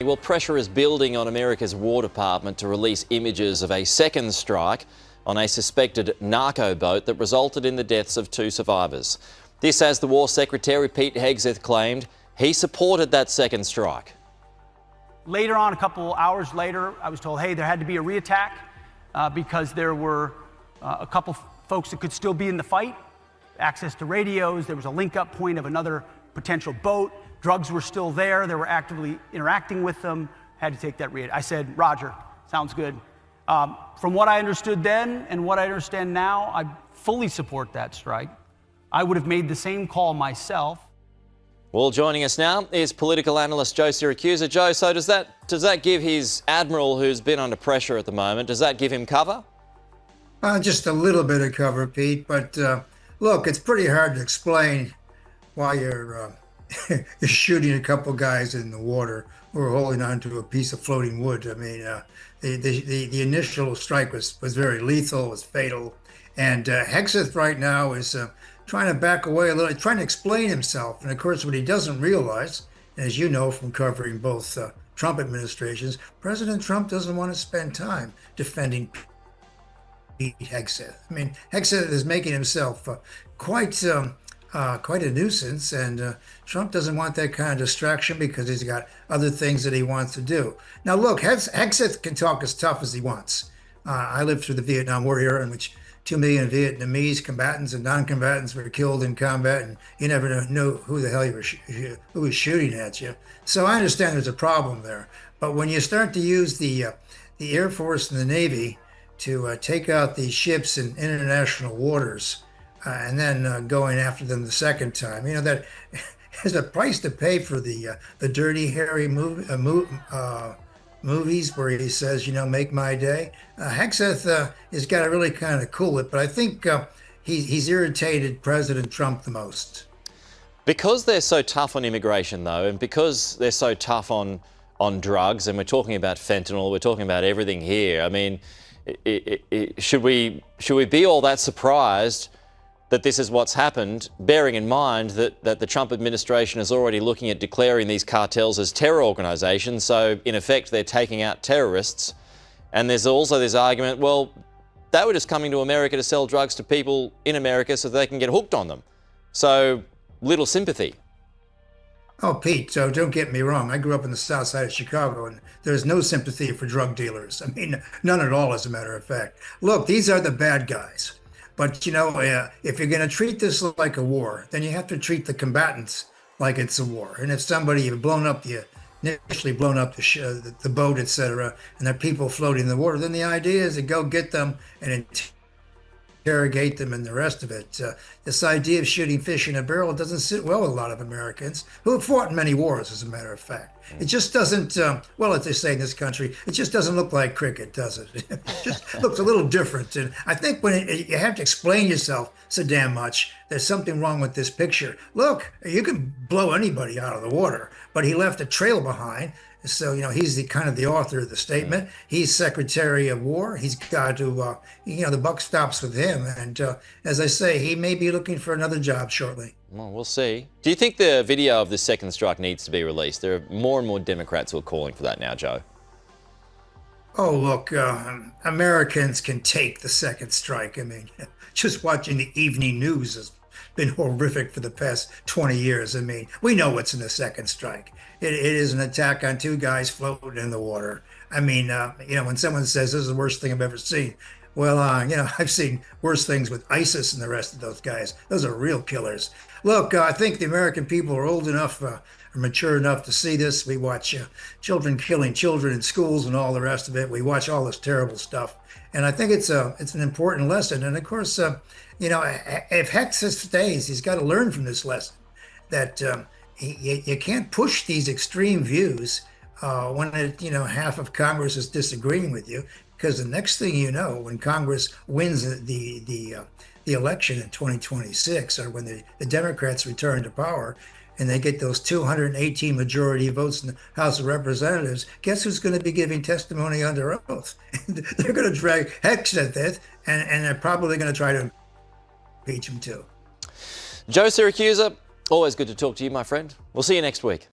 Well, pressure is building on America's War Department to release images of a second strike on a suspected narco boat that resulted in the deaths of 2 survivors. This as the War Secretary Pete Hegseth claimed he supported that second strike. Later on, a couple hours later, I was told, hey, there had to be a reattack because there were a couple folks that could still be in the fight, access to radios, there was a link-up point of another potential boat, drugs were still there, they were actively interacting with them, had to take that reattack. I said, Roger, sounds good. From what I understood then and what I understand now, I fully support that strike. I would have made the same call myself. Well, joining us now is political analyst Joe Siracusa. Joe, so does that give his admiral, who's been under pressure at the moment, does that give him cover? Just a little bit of cover, Pete. But look, it's pretty hard to explain why you're shooting a couple guys in the water who are holding onto a piece of floating wood. I mean, the initial strike was very lethal, was fatal, and Hegseth right now is trying to back away a little, trying to explain himself. And of course, what he doesn't realize, as you know from covering both Trump administrations, President Trump doesn't want to spend time defending Pete Hegseth. I mean, Hegseth is making himself quite a nuisance, and Trump doesn't want that kind of distraction because he's got other things that he wants to do. Now, look, Hegseth can talk as tough as he wants. I lived through the Vietnam War era in which 2 million Vietnamese combatants and non-combatants were killed in combat, and you never know who the hell who was shooting at you. So I understand there's a problem there. But when you start to use the Air Force and the Navy to take out these ships in international waters, and then going after them the second time, you know, that is a price to pay for the Dirty Harry movies where he says, you know, make my day. Hegseth has got to really kind of cool it, but I think he's irritated President Trump the most. Because they're so tough on immigration, though, and because they're so tough on drugs, and we're talking about fentanyl, we're talking about everything here. I mean, should we be all that surprised that this is what's happened, bearing in mind that the Trump administration is already looking at declaring these cartels as terror organisations, so in effect they're taking out terrorists. And there's also this argument, well, they were just coming to America to sell drugs to people in America so they can get hooked on them. So little sympathy. Oh, Pete, so don't get me wrong. I grew up in the south side of Chicago, and there's no sympathy for drug dealers. I mean, none at all, as a matter of fact. Look, these are the bad guys. But, you know, if you're going to treat this like a war, then you have to treat the combatants like it's a war. And if somebody initially blown up the boat, etc., and there are people floating in the water, then the idea is to go get them and interrogate them and the rest of it. This idea of shooting fish in a barrel doesn't sit well with a lot of Americans who have fought in many wars, as a matter of fact. It just doesn't, well, as they say in this country, it just doesn't look like cricket, does it? It just looks a little different. And I think when you have to explain yourself so damn much, there's something wrong with this picture. Look, you can blow anybody out of the water, but he left a trail behind. So, you know, he's the kind of the author of the statement. He's Secretary of War. He's got to, you know, the buck stops with him. And as I say, he may be looking for another job shortly. Well, we'll see. Do you think the video of the second strike needs to be released? There are more and more Democrats who are calling for that now, Joe. Oh, look, Americans can take the second strike. I mean, just watching the evening news has been horrific for the past 20 years. I mean, we know what's in the second strike. It is an attack on 2 guys floating in the water. I mean, you know, when someone says this is the worst thing I've ever seen, well, you know, I've seen worse things with ISIS and the rest of those guys. Those are real killers. Look, I think the American people are old enough, are mature enough to see this. We watch children killing children in schools and all the rest of it. We watch all this terrible stuff. And I think it's an important lesson. And of course, you know, if Hegseth stays, he's got to learn from this lesson that you can't push these extreme views when you know, half of Congress is disagreeing with you, because the next thing you know, when Congress wins the election in 2026, or when the Democrats return to power and they get those 218 majority votes in the House of Representatives, guess who's going to be giving testimony under oath? They're going to drag Hegseth, and they're probably going to try to impeach him too. Joe Siracusa, always good to talk to you, my friend. We'll see you next week.